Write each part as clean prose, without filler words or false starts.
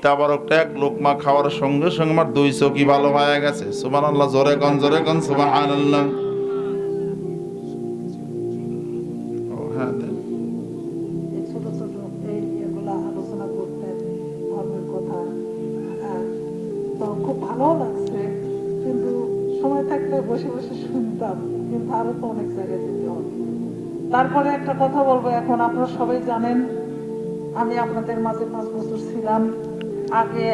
তাবারকটা এক লোকমা খাওয়ার সঙ্গে সঙ্গে আমার দুই চোখই ভালো হয়ে গেছে। সুবহানাল্লাহ, জোরে কোন সুবহানাল্লাহ। ও হ্যাঁ, দেন। এই ছোট ছোট এই এগুলা আলোচনা করতেন ধর্মের কথা। তো খুব ভালো লাগছে, কিন্তু সময় থাকলে বসে বসে শুনতাম, কিন্তু আরো তো অনেক জায়গায় যেতে হবে। তারপরে একটা কথা বলবো, এখন আপনারা সবাই জানেন আমি আপনাদের মাঝে 5 বছর ছিলাম। আগে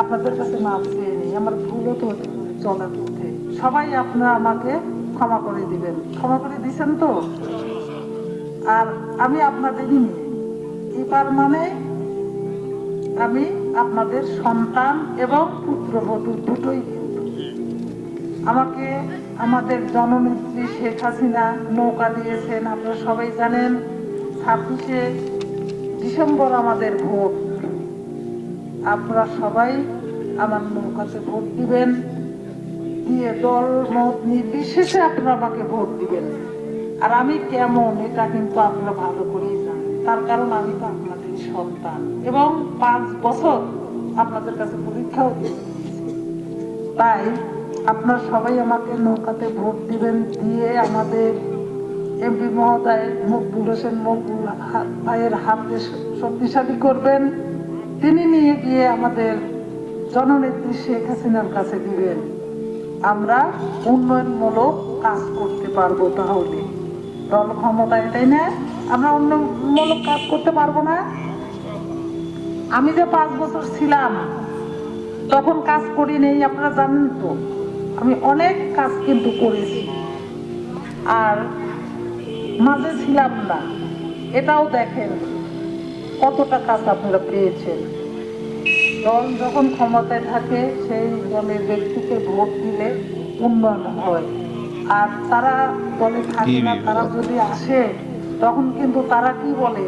আপনাদের কাছে মাপ চেয়ে নেই, আমার ভুলও তো হতে পারে চলার পথে। সবাই আপনারা আমাকে ক্ষমা করে দিবেন, ক্ষমা করে দিছেন তো? আর আমি আপনাদেরই মেয়ে, এবার মানে আমি আপনাদের সন্তান এবং পুত্রবধূ দুটোই। কিন্তু আমাকে আমাদের জননেত্রী শেখ হাসিনা নৌকা দিয়েছেন, আপনারা সবাই জানেন। 26শে ডিসেম্বর আমাদের ভোট, আপনারা সবাই আমার নৌকাতে ভোট দিবেন, দিয়ে দল মত নির্বিশেষে আপনারা আমাকে ভোট দিবেন। আর আমি কেমন এটা কিন্তু আপনারা ভালো করেই জানেন, তার কারণ আমি তো আপনাদের সন্তান এবং 5 বছর আপনাদের কাছে পরীক্ষাও দিয়েছি। তাই আপনারা সবাই আমাকে নৌকাতে ভোট দিবেন, দিয়ে আমাদের এমপি মহোদয় মকবুল হোসেন মকবুল ভাইয়ের হাতকে শক্তিশালী করবেন। তিনি নিয়ে গিয়ে আমাদের জননেত্রী শেখ হাসিনার কাছে দিবেন। আমরা উন্নয়নমূলক কাজ করতে পারবো, তাহলে দল ক্ষমতায়, তাই না? আমরা উন্নয়নমূলক কাজ করতে পারবো না? আমি যে 5 বছর ছিলাম তখন কাজ করি নেই, আপনারা জানেন তো। আমি অনেক কাজ কিন্তু করেছি, আর মাঝে ছিলাম না, এটাও দেখেন কতটা কাজ আপনারা পেয়েছেন। দল যখন ক্ষমতায় থাকে সেই দলের ব্যক্তিকে ভোট দিলে উন্নয়ন হয়, আর তারা দলে থাকে না, তারা যদি আসে তখন কিন্তু তারা কি বলে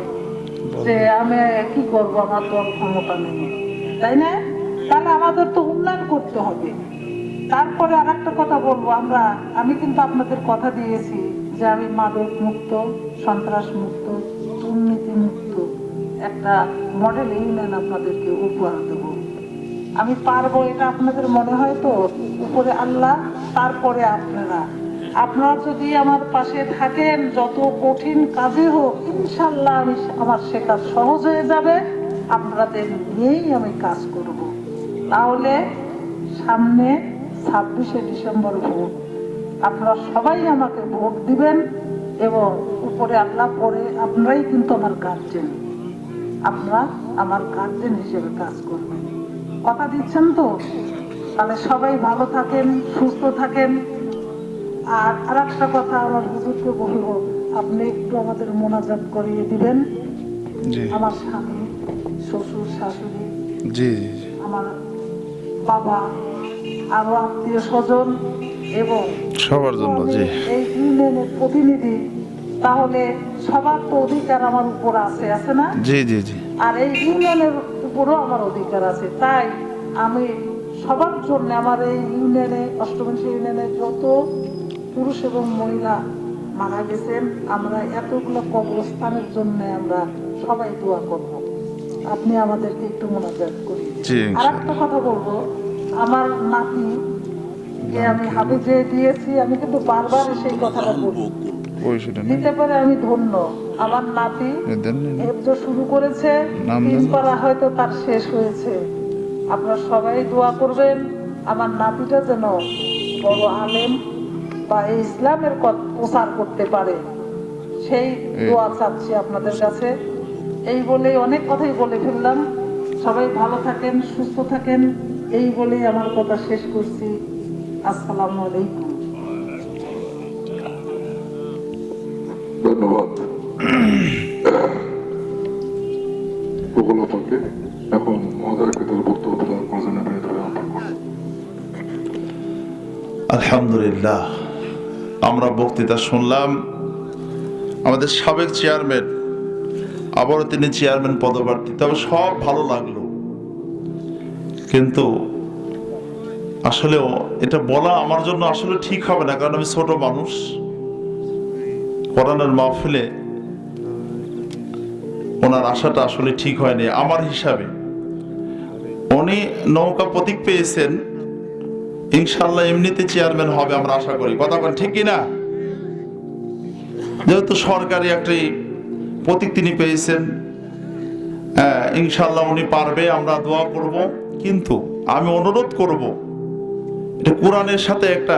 যে আমি কি করবো, আমার দল ক্ষমতা নেই, তাই না? তাহলে আমাদের তো উন্নয়ন করতে হবে। তারপরে আর একটা কথা বলবো, আমি কিন্তু আপনাদের কথা দিয়েছি যে আমি মাদক মুক্ত, সন্ত্রাস মুক্ত, দুর্নীতি মুক্ত একটা মডেল ইউনিয়ন আপনাদেরকে উপহার দেবো। আমি পারবো, এটা আপনাদের মনে হয় তো? উপরে আল্লাহ, তারপরে আপনারা যদি আমার পাশে থাকেন, যত কঠিন কাজে হোক ইনশাল্লাহ আমার সে কাজ সহজ হয়ে যাবে। আপনাদের নিয়েই আমি কাজ করব। তাহলে সামনে 26শে ডিসেম্বর ভোট, আপনারা সবাই আমাকে ভোট দিবেন এবং উপরে আল্লাহ, পরে আপনারাই কিন্তু আমার গার্জেন, আপনারা আমার গার্জেন হিসেবে কাজ করবেন। কথা দিচ্ছেন তো? তাহলে সবাই ভালো থাকেন, সুস্থ থাকেন। আর আরেকটা কথা আমার হুজুরকে বলবো, আপনি একটু আমাদের মোনাজাত করিয়ে দিবেন। আমার স্বামী, শ্বশুর, শাশুড়ি, আমার বাবা, আরো আত্মীয় স্বজন এবং সবার জন্য এই ইউনিয়নের প্রতিনিধি, তাহলে সবার তো অধিকার আমার উপর আছে, আছে না? জি জি জি। আর এই ইউনিয়নের উপরও আমার অধিকার আছে। তাই আমি সবার জন্য, আমার এই ইউনিয়নে, অষ্টমশী ইউনিয়নে যত পুরুষ এবং মহিলা মারা গেছেন, আমরা এতগুলো কবরস্থানের জন্য আমরা সবাই দোয়া করব। আপনি আমাদেরকে একটু মোনাজাত করি। আর একটা কথা বলবো, আমার নাতি আমি হাফেজে দিয়েছি, আমি কিন্তু বারবার সেই কথাটা বলি, দিতে পারে আমি ধন্য। আমার নাতি হেফজ শুরু করেছে, 3 পারা হয়তো তার শেষ হয়েছে। আপনারা সবাই দোয়া করবেন আমার নাতিটা যেন বড় আলেম বা ইসলামের প্রচার করতে পারে, সেই দোয়া চাচ্ছি আপনাদের কাছে। এই বলে অনেক কথাই বলে ফেললাম। সবাই ভালো থাকেন, সুস্থ থাকেন, এই বলেই আমার কথা শেষ করছি। আসসালামু আলাইকুম। ধন্যবাদ প্রকল্পকে। এখন মহোদয়কে তার বক্তব্য প্রদান করছেন। আলহামদুলিল্লাহ, আমরা বক্তৃতা শুনলাম। আমাদের সাবেক চেয়ারম্যান, আবারও তিনি চেয়ারম্যান পদপ্রার্থী, তবে সব ভালো লাগলো, কিন্তু আসলেও এটা বলা আমার জন্য আসলে ঠিক হবে না, কারণ আমি ছোট মানুষ। কোরআনের মাহফিলে ওনার আশাটা আসলে ঠিক হয়নি আমার হিসাবে। উনি নৌকা প্রতীক পেয়েছেন, ইনশাল্লাহ এমনিতে চেয়ারম্যান হবে আমরা আশা করি। কথা বলেন ঠিক কিনা? যেহেতু সরকারি একটি প্রতীক তিনি পেয়েছেন, ইনশাল্লাহ উনি পারবে, আমরা দোয়া করব। কিন্তু আমি অনুরোধ করব, এটা কোরআনের সাথে একটা,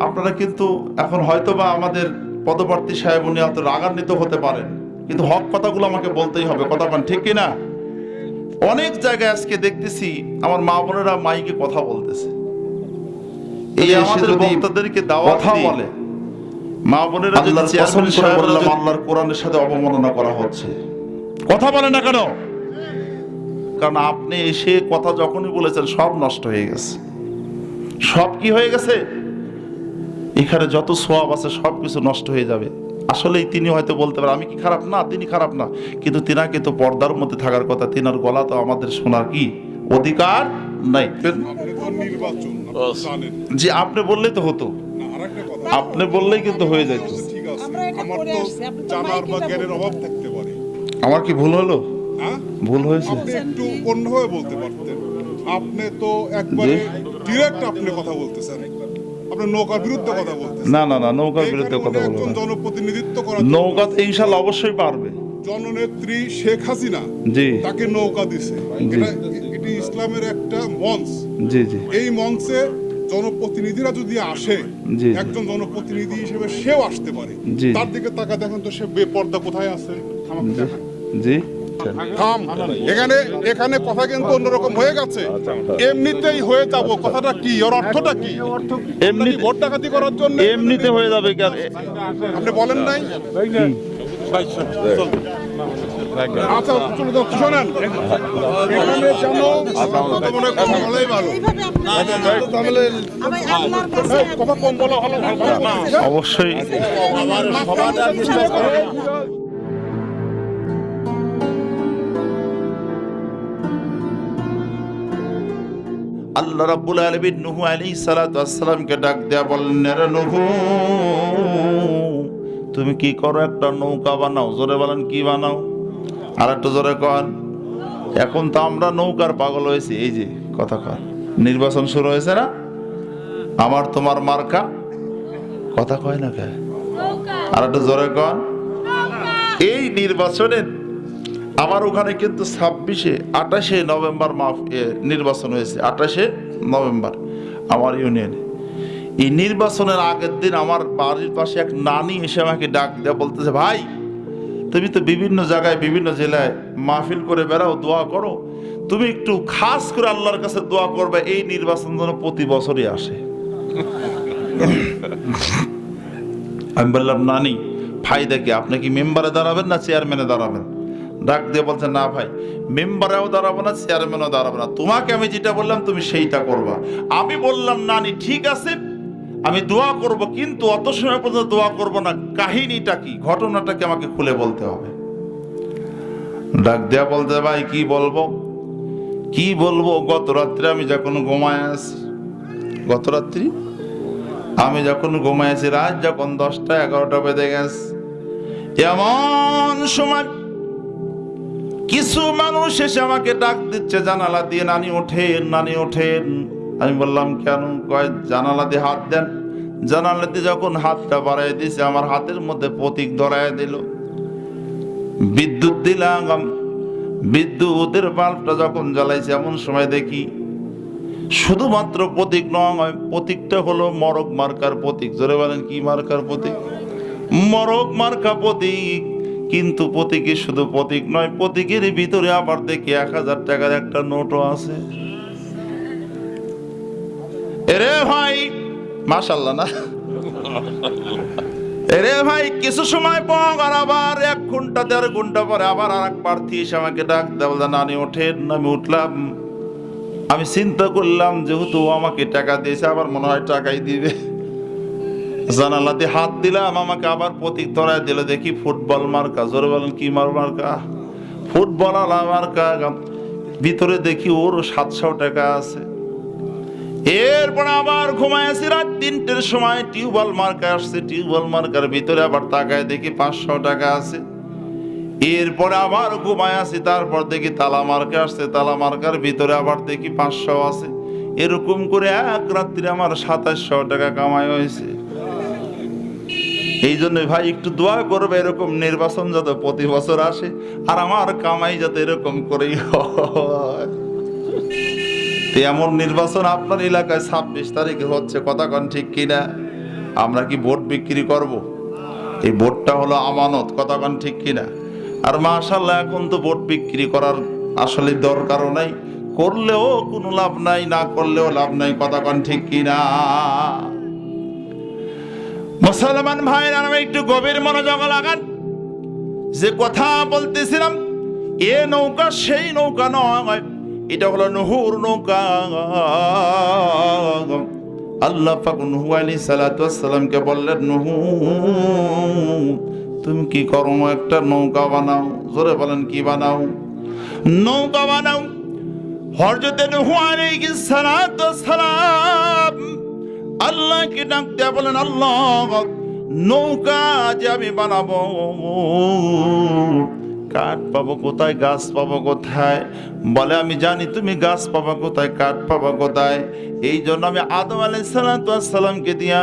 আপনারা কিন্তু এখন হয়তোবা আমাদের পদপ্রার্থী সাহেব উনি হয়তো রাগান্বিত হতে পারেন, কিন্তু হক কথাগুলো আমাকে বলতেই হবে। কথা বলেন ঠিক কিনা? অনেক জায়গায় আজকে দেখতেছি আমার মা বোনেরা মাইকে কথা বলতেছে, এই আমাদের বক্তাদেরকে দাওয়াত কথা বলে, মা বোনেরা যদি চেয়ারম্যান সাহেব বললাম আল্লাহর কোরআনের সাথে অবমাননা করা হচ্ছে, কথা বলে না কেন? কারণ আপনি এসে কথা যখনই বলেছেন সব নষ্ট হয়ে গেছে। সব কি হয়ে গেছে? এখানে যত সোয়াব আছে সবকিছু নষ্ট হয়ে যাবে। আসলেই তিনি হয়তো বলতে পারেন আমি কি খারাপ না, তিনি খারাপ না, কিন্তু তিনাকে তো পর্দার মধ্যে থাকার কথা, তিনার গলা তো আমাদের শোনার কি অধিকার নাই। জি, আপনি বললেই তো হতো, আপনি বললেই কিন্তু হয়ে যেত। আমার কি ভুল হলো? ভুল হয়েছে? আপনি একটু অন্যভাবে বলতে পারতেন। আপনি তো একবারে ডিরেক্ট আপনি কথা বলতেছেন, আপনি নৌকার বিরুদ্ধে কথা বলতেছেন। না না না, নৌকার বিরুদ্ধে কথা বলবো একজন না। জনপ্রতিনিধিত্ব করার নৌকা ইনশাআল্লাহ অবশ্যই পারবে। জননেত্রী শেখ হাসিনা জি তাকে নৌকা দিছে, জি। এটি ইসলামের একটা মঞ্চ। জি জি এই মঞ্চে জনপ্রতিনিধিরা যদি আসে, জি। একজন জনপ্রতিনিধি হিসেবে সেও আসতে পারে। জি। তার দিকে তাকা দেখেন তো, সে বেপর্দা কোথায় আছে। জি জি। থাম, এখানে এখানে কথা কিন্তু অন্যরকম হয়ে গেছে। এমনিতেই হয়ে যাব, কথাটা কি, ওর অর্থটা কি? এমনি ভোট ডাকাতি করার জন্য এমনিতে হয়ে যাবে কি? আপনি বলেন নাই? আচ্ছা চলে যাচ্ছি, শোনেন এখানে যেন মনে কথা বলাই ভালো, কথা কম বলা ভালো। অবশ্যই আল্লাহ রাব্বুল আলামিন নূহ আলাইহিস সালাতু ওয়াস সালামকে ডাক দেয়া বললেন, রে নূহ তুমি কি করো? একটা নৌকা বানাও। জোরে বলেন কি বানাও? আর একটু জোরে কন। এখন তো আমরা নৌকার পাগল হয়েছি। এই যে কথা কন, নির্বাচন শুরু হয়েছে না, আমার তোমার মার্কা, কথা কয় না কে? আর একটু জোরে কন। এই নির্বাচনের আমার ওখানে কিন্তু 28শে নভেম্বর নির্বাচন হয়েছে, 28শে নভেম্বর আমার ইউনিয়নে। এই নির্বাচনের আগের দিন আমার বাড়ির পাশে এক নানি এসে আমাকে ডাক দেয়া বলতেছে, ভাই তুমি তো বিভিন্ন জায়গায় বিভিন্ন জেলায় মাহফিল করে বেড়াও, দোয়া করো, তুমি একটু খাস করে আল্লাহর কাছে দোয়া করবে এই নির্বাচন যেন প্রতি বছরই আসে। আমি বললাম, নানি ফায়দা কি? আপনি কি মেম্বারে দাঁড়াবেন না চেয়ারম্যানে দাঁড়াবেন? ডাক দিয়ে বলছে, না ভাই মেম্বারেও দাঁড়াবো না, চেয়ারম্যানও দাঁড়াবো না, তোমাকে আমি যেটা বললাম তুমি সেইটা করবা। আমি বললাম, নানি ঠিক আছে আমি দোয়া করব, কিন্তু অত সময় পর্যন্ত দোয়া করব না, কাহিনীটা কি, ঘটনাটা কি আমাকে খুলে বলতে হবে। ডাক দেয়া বলতে, ভাই কি বলবো কি বলবো, গত রাত্রে আমি যখন ঘুমায় আছি, গত রাত্রি আমি যখন ঘুমায় আছি, রাত যখন 10টা 11টা বেজে গেছে, এমন সময় কিছু মানুষ এসে আমাকে ডাক দিচ্ছে জানালা দিয়ে, নানি ওঠেন, নানি ওঠেন। আমি বললাম কেন? কয় জানালা দিয়ে হাত দেন। জানালা দিয়ে যখন হাতটা বাড়াই দিয়েছে, আমার হাতের মধ্যে প্রতীক ধরায় দিল। বিদ্যুৎ দিলাম, বিদ্যুতের বাল্বটা যখন জ্বালাইছে, এমন সময় দেখি শুধুমাত্র প্রতীক নয়, প্রতীকটা হলো মরক মার্কার প্রতীক। জোরে বলেন কি মার্কার প্রতীক? মরক মার্কা প্রতীক। কিন্তু প্রতীকে শুধু প্রতীক নয়, প্রতীকের ভিতরে আবার দেখি 1000 টাকার একটা নোটও আছে। এরে ভাই মাশাআল্লাহ না, এরে ভাই কিছু সময় পর আবার 1 ঘন্টা 1.5 ঘন্টা পরে আবার আরেক প্রার্থী এসে আমাকে ডাক দেওয়া, নানি ওঠেন। আমি উঠলাম। আমি চিন্তা করলাম যেহেতু আমাকে টাকা দিয়েছে, আবার মনে হয় টাকাই দিবে। জানালাতে হাত দিলাম, আমাকে আবার প্রতীক ধরায় দিল, দেখি ফুটবল মার্কা। জোরে বলেন কি মার্কা? ফুটবল মার্কা। ভিতরে দেখি ওর 700 টাকা আছে। এরপর আবার ঘুমায় আছি, রাত 3টের সময় টিউবওয়েল মার্কা আসছে। টিউবওয়েল মার্কার ভিতরে আবার তাকায় দেখি 500 টাকা আছে। এরপরে আবার ঘুমায় আছি, তারপর দেখি তালা মার্কা আসছে, তালা মার্কার ভিতরে আবার দেখি 500 আছে। এরকম করে এক রাত্রে আমার 2700 টাকা কামাই হয়েছে। এই জন্য ভাই একটু দোয়া করবে এরকম নির্বাচন যাতে প্রতি বছর আসে, আর আমার কামাই যাতে এরকম করেই হয়। তো এমন নির্বাচন আপনার এলাকায় 26 তারিখে হচ্ছে, কথা কন ঠিক কিনা? আমরা কি ভোট বিক্রি করব? এই ভোটটা হলো আমানত, কথা কন ঠিক কিনা? আর মাশাআল্লাহ এখন তো ভোট বিক্রি করার আসলে দরকারও নাই, করলেও কোনো লাভ নাই, না করলেও লাভ নাই, কথা কন ঠিক কিনা? মুসলমান ভাইরা আমি একটু গভীর মনোযোগ লাগান। যে কথা বলতেছিলাম, এ নৌকা সেই নৌকা নয়, এটা হলো নূহুর নৌকা। আল্লাহ পাক নূহ আলাইহিস সালাতু ওয়াস সালামকে বললেন, নূহ তুমি কি করো? একটা নৌকা বানাও। জোরে বলেন কি বানাও? নৌকা বানাও। হযরত নূহ আলাইহিস সালাতু ওয়াস সালাম আল্লাহকে ডাক দিয়ে বলেন, আল্লাহ নৌকা যে আমি বানাবো, কাঠ পাবো কোথায়, গাছ পাবো কোথায়? বলে আমি জানি তুমি গাছ পাবা কোথায়, কাঠ পাবা কোথায়। এই জন্য আমি আদম আলাইহিস সালামকে দিয়া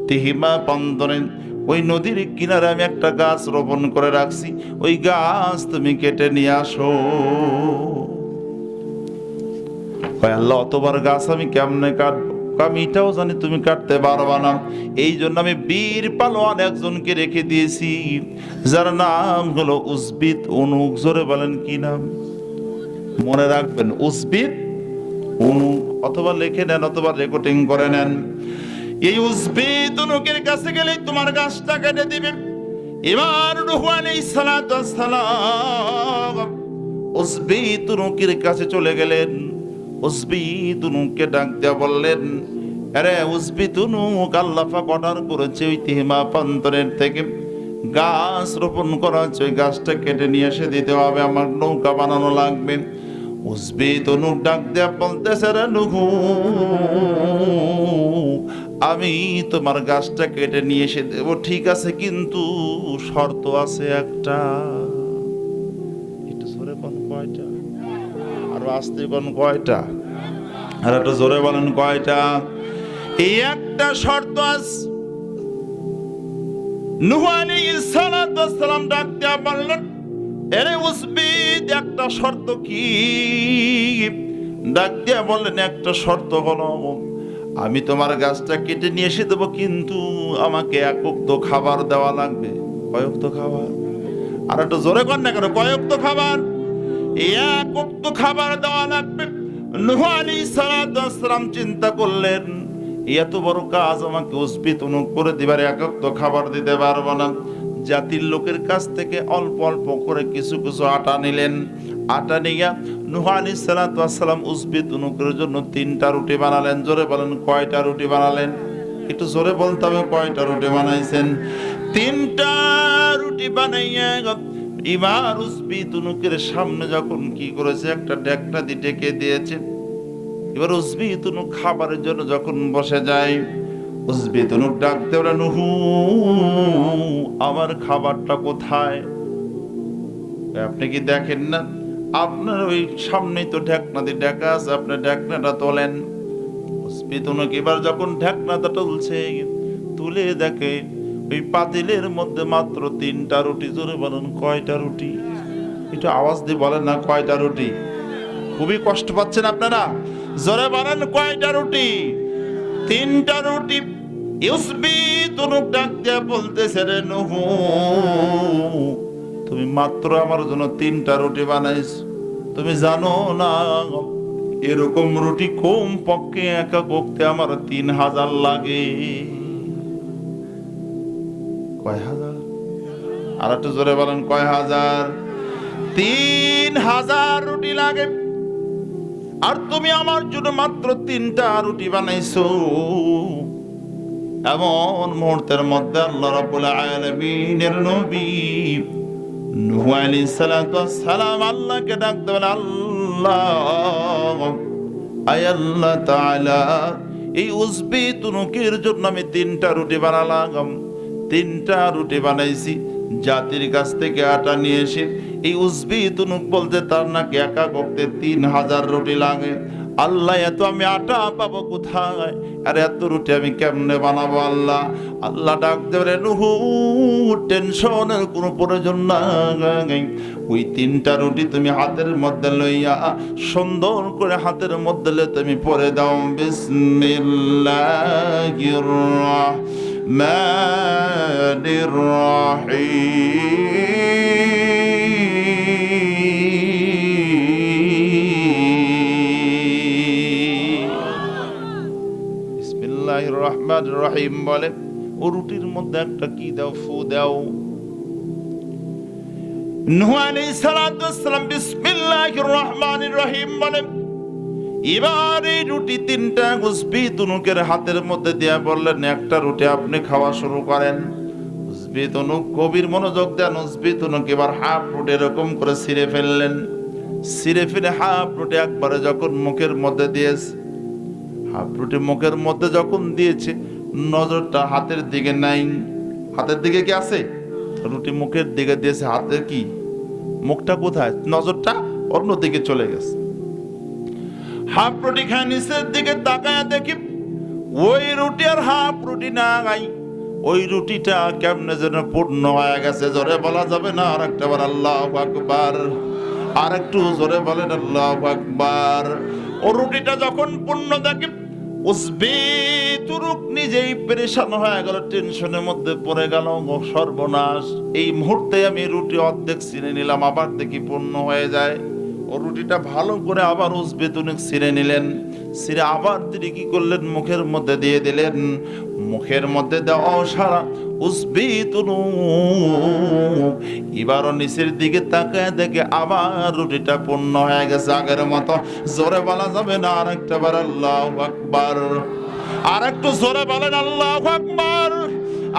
তিহিমা বন্দরে ওই নদীর কিনারে আমি একটা গাছ রোপণ করে রাখছি, ওই গাছ তুমি কেটে নিয়ে আসো। আল্লাহ অতবার গাছ আমি কেমনে কাটবো? আমি এটাও জানি তুমি কাটতে পারবা না। এই জন্য আমি বীর পালোয়ান একজনকে রেখে দিয়েছি, যার নাম হলো উসবিত উনুক। জোরে বলেন কি নাম? মনে রাখবেন, উসবিত উনুক, অথবা লিখে নেন অথবা রেকর্ডিং করে নেন। এই উসবিত উনুকের কাছে গেলে তোমার গাছটা কেটে দিবে। এবার নূহ আলাইহিস সালাতু ওয়াস সালাম উসবিত উনুকের কাছে চলে গেলেন। উসবিত উনুককে ডাক দিয়া বললেন, আরে উসবিত উনুক, আল্লাহ পাক অর্ডার করেছে ওই তিহিমা প্রান্তরের থেকে গাছ রোপণ করা হচ্ছে, ওই গাছটা কেটে নিয়ে এসে দিতে হবে, আমার নৌকা বানানো লাগবে। উসবিত উনুক ডাক দিয়া বলতেছে, রে নূহ, আমি তোমার গাছটা কেটে নিয়ে এসে দেব, ঠিক আছে, কিন্তু শর্ত আছে একটা। একটু জোরে বলেন কয়টা? আর আসতে কোন কয়টা? আর একটু জোরে বলেন কয়টা? এই একটা শর্ত আছে। নূহ আলাইহিস সালাতু ওয়াস সালাম ডাক দিয়া বললেন, আরে উসবিত, একটা শর্ত কি? ডাক দিয়া বললেন, একটা শর্ত হলো আমি তোমার গাছটা কেটে নিয়ে এসে দেবো, কিন্তু আমাকে এক ওয়াক্ত খাবার দেওয়া লাগবে। কয় ওয়াক্ত খাবার? আর একটু জোরে কর না কেন? কয় ওয়াক্ত খাবার? এক ওয়াক্ত খাবার দেওয়া লাগবে। নূহ আলাইহিস সালাতু ওয়াস সালাম চিন্তা করলেন, এত বড় কাজ আমাকে উসবিত উনুক করে দিবার, এক ওয়াক্ত খাবার দিতে পারবো না। জাতির লোকের কাছ থেকে অল্প অল্প করে কিছু কিছু আটা নিলেন। আটা নিয়ে নূহ আলাইহিস সালাতু ওয়াস সালাম উসবিত উনুকের জন্য 3টা রুটি বানালেন। জোরে বলেন কয়টা রুটি বানালেন? একটু জোরে বলতে হবে, কয়টা রুটি বানাইছেন? 3টা রুটি বানাইয়া এবার উসবিত উনুকের সামনে যখন কি করেছে, একটা ডেকটা দিয়ে ডেকে দিয়েছে। এবার উসবিত উনুক খাবারের জন্য যখন বসে যায়, উসবিত উনুক ডাকতে ওরা, নূহ আমার খাবারটা কোথায়? আপনি কি দেখেন না? আপনার ওই সামনেই তো ঢাকনা দিয়ে ঢাকা আছে, আপনি ঢাকনাটা তোলেন। উসবিত উনুক এবার যখন ঢাকনাটা তুলছে, তুলে দেখে ওই পাতিলের মধ্যে মাত্র 3টা রুটি। জোরে বলেন কয়টা রুটি? একটু আওয়াজ দিয়ে বলেন না, কয়টা রুটি? খুবই কষ্ট পাচ্ছেন আপনারা, জোরে বলেন কয়টা রুটি? 3টা রুটি। উসবিত উনুক ডাক দিয়া বলতেছে, রে নূহ, তুমি মাত্র আমার জন্য 3টা রুটি বানাইছো, তুমি জানো না এরকম রুটি কম পক্ষে একা করতে আমার 3000 লাগে। কয় হাজার? আর একটু জোরে বলেন কয় হাজার? 3000 রুটি লাগে। আর তুমি আমার জন্য মাত্র 3টা রুটি বানাইছো। এমন মুহূর্তের মধ্যে আল্লাহ রাব্বুল আলামিনের নবী নূহ আলাইহিস সালাতু ওয়াস সালাম আল্লাহকে ডাকতে বলে, আল্লাহ, আয় আল্লাহ তাআলা, এই উসবিত উনুকের জন্য আমি 3টা রুটি বানালাম, 3টা রুটি বানাইছি, জাতির কাছ থেকে আটা নিয়ে এসে এই উজবি তুনুক বলতে তার নাকি একা করতে 3000 রুটি লাগে। আল্লাহ, এত আমি আটা পাবো কোথায়, আর এত রুটি আমি কেমনে বানাবো আল্লাহ? আল্লাহ ডাক দেবে, নুহু টেনশনের কোনো প্রয়োজন নাই। ওই 3টা রুটি তুমি হাতের মধ্যে লইয়া সুন্দর করে হাতের মধ্যে তুমি পরে দাও, বিসমিল্লাহির রাহমানির রাহিম। বিসমিল্লাহির রাহমানির রাহিম বলে ও রুটির মধ্যে একটা কি দাও, ফু দাও। নূহ আলাইহিস সালাতু ওয়াস সালাম বিসমিল্লাহির রাহমানির রাহিম বলে, এবার এই রুটি 3টা উজবি তুনুকের হাতের মধ্যে দিয়া বললেন, একটা রুটি আপনি খাওয়া শুরু করেন। উজবি তুনুক কবির মনোযোগ দেন। উজবি তুনুক এবার হাফ রুটি এরকম করে ছিঁড়ে ফেললেন। ছিঁড়ে ফেলে হাফ রুটি একবারে যখন মুখের মধ্যে দিয়েছে, হাফ রুটি মুখের মধ্যে যখন দিয়েছে, নজরটা হাতের দিকে নাই। হাতের দিকে কি আছে? রুটি মুখের দিকে দিয়েছে, হাতের কি মুখটা কোথায়? নজরটা অন্যদিকে চলে গেছে। হাফ রুটি খায়, নিচের দিকে তাকায় দেখি ওই রুটি আর হাফ রুটি না গাই, ওই রুটিটা কেমনে যেন পূর্ণ হয়ে গেছে। জোরে বলা যাবে না আর একটা বার আল্লাহু আকবার? আর একটু জোরে বলেন আল্লাহু আকবার। ও রুটিটা যখন পূর্ণ দেখি, উজবি তুরুক নিজেই পেরেশান হয়ে গেল, টেনশনের মধ্যে পড়ে গেল, সর্বনাশ, এই মুহূর্তে আমি রুটি অর্ধেক ছিঁড়ে নিলাম, আবার দেখি পূর্ণ হয়ে যায়। ও রুটিটা ভালো করে আবার উজবি তুনুক ছিঁড়ে নিলেন। ছিঁড়ে আবার তিনি কি করলেন, মুখের মধ্যে দিয়ে দিলেন। মুখের মধ্যে দেওয়া সারা উজবি তুনুক এবারও নিচের দিকে তাকায় দেখে আবার রুটিটা পূর্ণ হয়ে গেছে আগের মতো। জোরে বলা যাবে না আর একটা বার আল্লাহু আকবার? আর একটু জোরে বলেন আল্লাহু আকবার।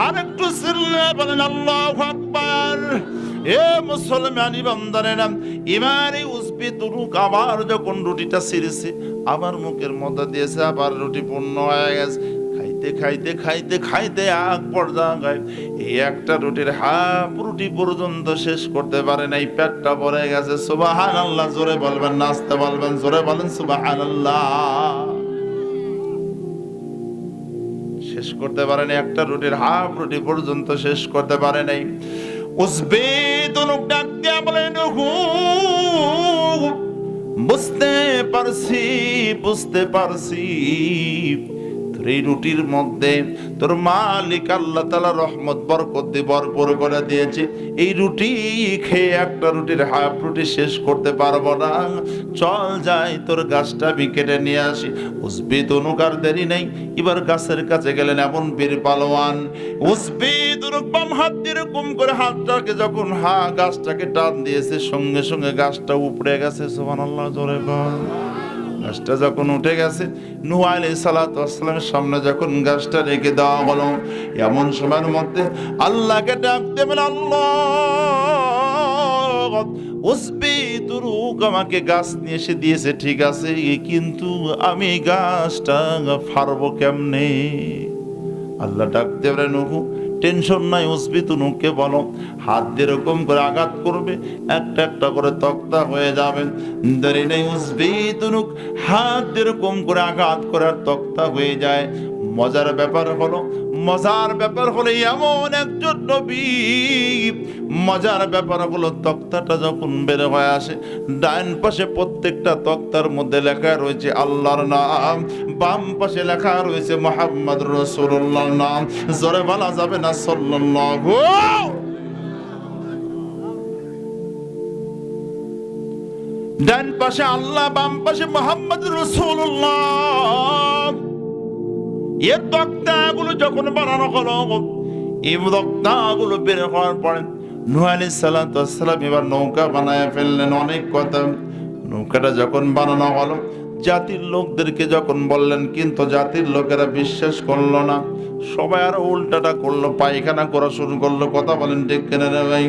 আর একটু চিল্লে বলেন আল্লাহু আকবার। এ মুসলমানি বান্দারেরা, এবার এই উজবি তুনুক আবার যখন রুটিটা ছিঁড়েছে, আবার মুখের মধ্যে দিয়েছে, আবার রুটি পূর্ণ হয়ে গেছে। খাইতে খাইতে খাইতে খাইতে এক পর্যায়ে এই একটা রুটির হাফ রুটি পর্যন্ত শেষ করতে পারে নাই, পেটটা ভরে গেছে। সুবহানাল্লাহ জোরে বলবেন, নাচতে বলবেন, জোরে বলেন সুবহানাল্লাহ। শেষ করতে পারে নাই, একটা রুটির হাফ রুটি পর্যন্ত শেষ করতে পারে নাই। উজবি তুনুক ডাক দিয়া বলেন, বুঝতে পারছি এই রুটির মধ্যে তোর মালিক আল্লাহ তাআলা রহমত বরকত দিয়ে ভরপুর করে দিয়েছে। এই রুটি খেয়ে একটা রুটির হাফ রুটি শেষ করতে পারবো না, চল যাই তোর গাছটা আমি কেটে নিয়ে আসি। উজবি তুনুক আর দেরি নেই, এবার গাছের কাছে গেলেন এমন বীর পালোয়ান। উজবি তুনুক বাম হাত দিয়ে এরকম করে হাতটাকে যখন গাছটাকে টান দিয়েছে, সঙ্গে সঙ্গে গাছটা উপড়ে গেছে। সুবহানাল্লাহ জোরে বল। গাছটা যখন উঠে গেছে, নূহ আলাইহিস সালাতু ওয়াস সালামের সামনে যখন গাছটা রেখে দেওয়া হলো, এমন সময়ের মধ্যে আল্লাহকে ডাক দেবেন, আল্লাহ উজবি তুনুক আমাকে গাছ নিয়ে এসে দিয়েছে ঠিক আছে, কিন্তু আমি গাছটা ফাড়বো কেমনে? আল্লাহ ডাক দেবেন, নূহ টেনশন নাই, উজবি তুনুককে বলো হাত দিয়ে এরকম করে আঘাত করবে, একটা একটা করে তক্তা হয়ে যাবে। দেরি নেই, উজবি তুনুক হাত দিয়ে এরকম করে আঘাত করে আর তক্তা হয়ে যায়। মজার ব্যাপার হলো এমন একজন নবী, মজার ব্যাপার হলো তক্তাটা যখন বের হয়ে আসে, ডান পাশে প্রত্যেকটা তক্তার মধ্যে লেখা রয়েছে আল্লাহর নাম, বাম পাশে লেখা রয়েছে মুহাম্মদুর রাসূলুল্লাহর নাম। জোরে বলা যাবে না সাল্লাল্লাহু? ডান পাশে আল্লাহ, বাম পাশে মুহাম্মদুর রাসূলুল্লাহ। এই তক্তাগুলো যখন বানানো হলো, এই তক্তাগুলো বের হওয়ার পরে নূহ আলাইহিস সালাতু ওয়াস সালাম এবার নৌকা বানায় ফেললেন। অনেক কথা, নৌকাটা যখন বানানো হলো, জাতির লোকদেরকে যখন বললেন, কিন্তু জাতির লোকেরা বিশ্বাস করলো না। সবাই আরো উল্টাটা করলো, পায়খানা করা শুরু করলো। কথা বলেন ঠিক কিনা রে ভাই?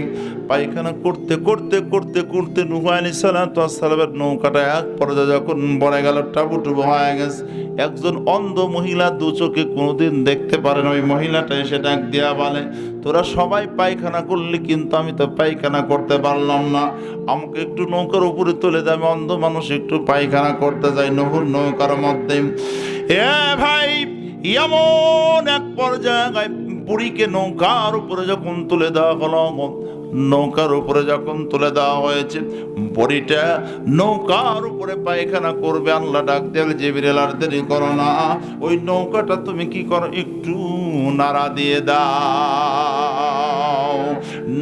পায়খানা করতে করতে করতে করতে নূহ আলাইহিস সালাতু ওয়াস সালামের নৌকাটা এক পর্যায়ে যখন ভরে গেল, টাবুটুবু হয়ে গেছে। একজন অন্ধ মহিলা দু চোখে কোনোদিন দেখতে পারে না, ওই মহিলাটা এসে ডাক দিয়া বলে, তোরা সবাই পায়খানা করলি কিন্তু আমি তো পায়খানা করতে পারলাম না, আমাকে একটু নৌকার উপরে তুলে দে, আমি অন্ধ মানুষ একটু পায়খানা করতে যাই নহর নৌকার মধ্যে। এ ভাই, এমন এক পর্যায়ে বুড়িকে নৌকার উপরে যখন তুলে দেওয়া হলো, নৌকার উপরে যখন তুলে দেওয়া হয়েছে, বুড়িটা নৌকার উপরে পায়খানা করবে। আল্লাহ ডাক দেন, জিবরিল আর দেরি করো না, ওই নৌকাটা তুমি কি করো, একটু নাড়া দিয়ে দাও।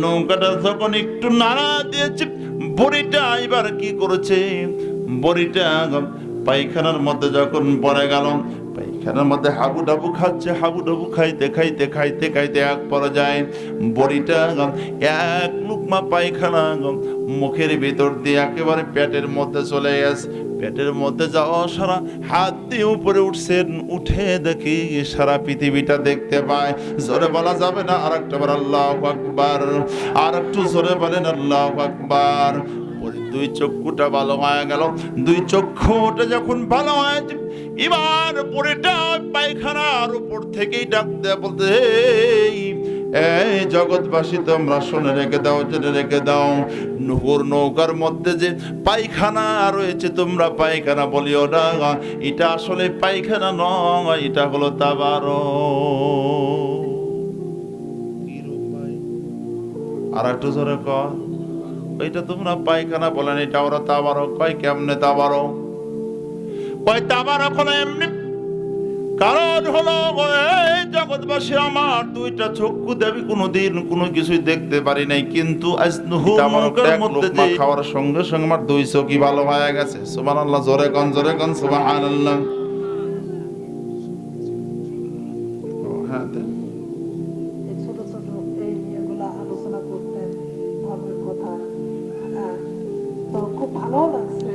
নৌকাটা যখন একটু নাড়া দিয়েছে, বুড়িটা এবার কি করেছে, বুড়িটা পায়খানার মধ্যে যখন পড়ে গেল, পায়খানার মধ্যে হাবুডাবু খাচ্ছে, হাবুডাবু খাইতে খাইতে খাইতে খাইতে এক পর্যায়ে বড়িটা এক লুকমা পায়খানা মুখের ভিতর দিয়ে একেবারে পেটের মধ্যে চলে গেছে। পেটের মধ্যে যাওয়া সারা হাত দিয়ে উপরে উঠছেন, উঠে দেখি সারা পৃথিবীটা দেখতে পায়। জোরে বলা যাবে না আর একটা বার আল্লাহু আকবার, আর একটু জোরে বলেন আল্লাহু আকবার। দুই চক্ষুটা ভালো হয়ে গেল, দুই চক্ষুটা যখন ভালো হয়েছে, এবার পরেটা পায়খানার উপর থেকেই ডাক দেয়া বলতে, এই জগৎবাসী তোমরা শুনে রেখে দাও, জেনে রেখে দাও, নহর নৌকার মধ্যে যে পায়খানা রয়েছে তোমরা পায়খানা বলিও না, এটা আসলে পায়খানা নয়, এটা হলো তাবারক। আর একটু জোরে কর, এটা তোমরা পায়খানা বলেন, এটা ওরা তাবারক। কয় কেমনে তাবারক? কয় তাবারক হলো এমনি, কারণ হলো এই জগৎবাসী আমার দুইটা চক্ষু দেবী কোনোদিন কোনো কিছুই দেখতে পারি নাই, কিন্তু আজ নৌকার মধ্যে যে খাওয়ার সঙ্গে সঙ্গে আমার দুই চোখই ভালো হয়ে গেছে। সুবহানাল্লাহ, জোরে কোন, জোরে কোন সুবহানাল্লাহ। হ্যাঁ, এই ছোট ছোট এই এগুলা আলোচনা করতেন, ধর্মের কথা, তো খুব ভালো লাগছে।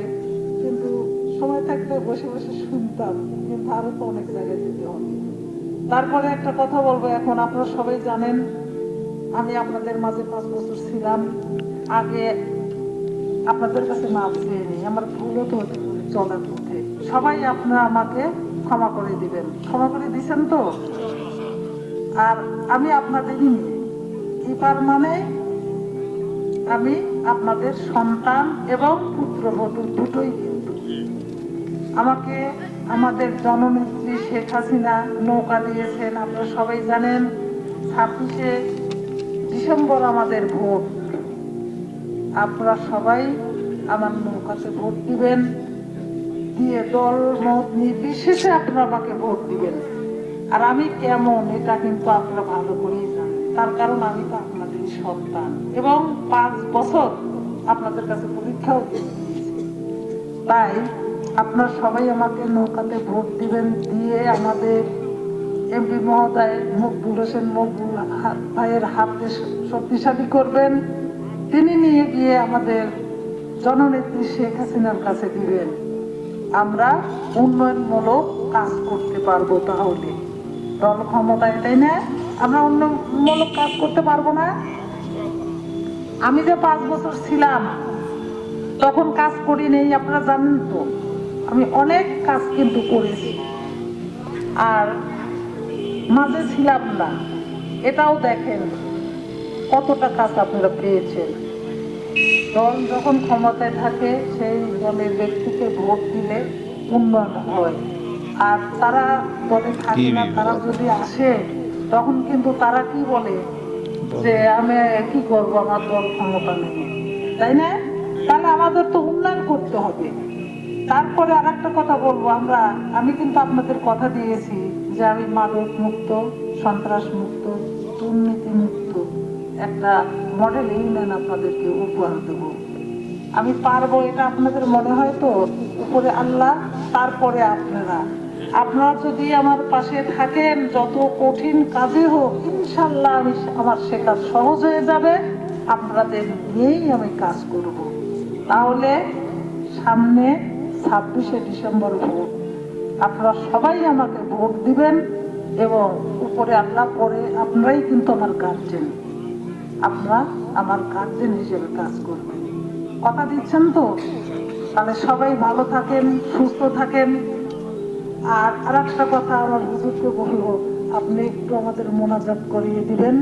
কিন্তু সময় থাকলে বসে বসে শুনতাম, কিন্তু আরো তো অনেক জায়গায় যেতে হবে। তারপরে একটা কথা বলবো, এখন আপনারা সবাই জানেন আমি আপনাদের মাঝে 5 বছর ছিলাম। আগে আপনাদের কাছে মাপ চেয়ে নিই, আমার ভুলও তো হতে পারে চলার পথে। সবাই আপনারা আমাকে ক্ষমা করে দিবেন, ক্ষমা করে দিচ্ছেন তো? আর আমি আপনাদেরই নিয়ে এবার মানে আমি আপনাদের সন্তান এবং পুত্রবধূ দুটোই। কিন্তু আমাকে আমাদের জননেত্রী শেখ হাসিনা নৌকা দিয়েছেন, আপনারা সবাই জানেন। 26শে ডিসেম্বর আমাদের ভোট, আপনারা সবাই আমার নৌকাতে ভোট দিবেন, দিয়ে দল মত নির্বিশেষে আপনারা আমাকে ভোট দিবেন। আর আমি কেমন এটা কিন্তু আপনারা ভালো করেই জানেন, তার কারণ আমি তো আপনাদের সন্তান এবং 5 বছর আপনাদের কাছে পরীক্ষাও দিয়েছি। তাই আপনারা সবাই আমাকে নৌকাতে ভোট দিবেন, দিয়ে আমাদের এমপি মহোদয় মকবুল হোসেন মকবুল ভাইয়ের হাতে শক্তিশালী করবেন। তিনি নিয়ে গিয়ে আমাদের জননেত্রী শেখ হাসিনার কাছে দিবেন। আমরা উন্নয়নমূলক কাজ করতে পারবো। তাহলে দল ক্ষমতায়, তাই না? আমরা উন্নয়নমূলক কাজ করতে পারবো না? আমি যে 5 বছর ছিলাম তখন কাজ করি নেই, আপনারা জানেন তো। আমি অনেক কাজ কিন্তু করেছি, আর মাঝে ছিলাম না, এটাও দেখেন কতটা কাজ আপনারা পেয়েছেন। দল যখন ক্ষমতায় থাকে সেই দলের ব্যক্তিকে ভোট দিলে উন্নয়ন হয়, আর তারা দলে থাকে না, তারা যদি আসে তখন কিন্তু তারা কি বলে যে আমি কি করব, আমার দল ক্ষমতা নেই, তাই না? তাহলে আমাদের তো উন্নয়ন করতে হবে। তারপরে আর একটা কথা বলবো, আমি কিন্তু আপনাদের কথা দিয়েছি যে আমি মাদক মুক্ত, সন্ত্রাস মুক্ত, দুর্নীতি মুক্ত একটা মডেল ইউনিয়ন আপনাদেরকে উপহার দেব। আমি পারবো, এটা আপনাদের মনে হয় তো? উপরে আল্লাহ, তারপরে আপনারা যদি আমার পাশে থাকেন, যত কঠিন কাজে হোক ইনশাল্লাহ আমার সে কাজ সহজ হয়ে যাবে। আপনাদের নিয়েই আমি কাজ করব। তাহলে সামনে 26শে ডিসেম্বর ভোট, আপনারা সবাই আমাকে ভোট দিবেন এবং উপরে আল্লাহ, পরে আপনারাই কিন্তু আমার গার্জেন, আপনারা আমার গার্জেন হিসেবে কাজ করবেন। কথা দিচ্ছেন তো? তাহলে সবাই ভালো থাকেন, সুস্থ থাকেন। আর আরেকটা কথা আমার হুজুরকে বলবো, আপনি একটু আমাদের মোনাজাত করিয়ে দিবেন।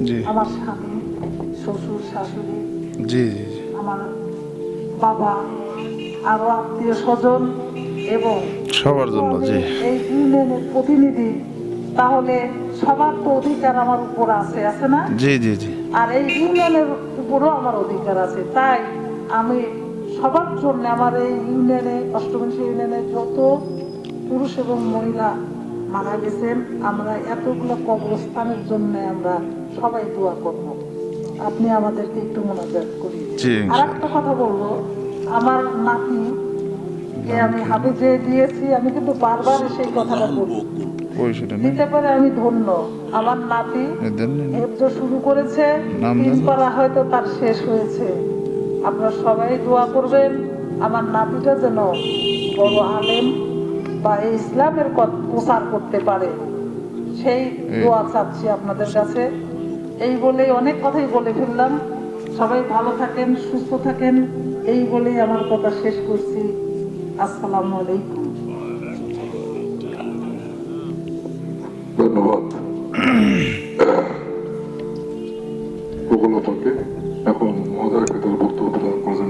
জি আমার স্বামী, শ্বশুর, শাশুড়ি, জি আমার বাবা, আরো আত্মীয় স্বজন এবং সবার জন্য জি এই ইউনিয়নের প্রতিনিধি, তাহলে সবার তো অধিকার আমার উপর আছে, আছে না? জি জি জি আর এই ইউনিয়নের উপরও আমার অধিকার আছে। তাই আমি সবার জন্য, আমার এই ইউনিয়নে, অষ্টবিংশ ইউনিয়নে যত পুরুষ এবং মহিলা মারা গেছেন, আমরা এতগুলো কবরস্থানের জন্য আমরা সবাই দোয়া করব। আপনি আমাদেরকে একটু মোনাজাত করি। জি, আর একটা কথা বলবো, আমার নাতি কে আমি হাফেজে দিয়েছি, আমি কিন্তু বারবার সেই কথাটা বলি, দিতে পারে আমি ধন্য। আমার নাতি হেফজ শুরু করেছে, 3 পারা হয়তো তার শেষ হয়েছে। আপনারা সবাই দোয়া করবেন আমার নাতিটা যেন বড় আলেম বা এই ইসলামের প্রচার করতে পারে, সেই দোয়া চাচ্ছি আপনাদের কাছে। এই বলেই অনেক কথাই বলে ফেললাম। সবাই ভালো থাকেন, সুস্থ থাকেন, এই বলেই আমার কথা শেষ করছি। আসসালামু আলাইকুম। ধন্যবাদ প্রকল্পকে। এখন মহোদয়ের ভিতরে বক্তব্য প্রদান করছেন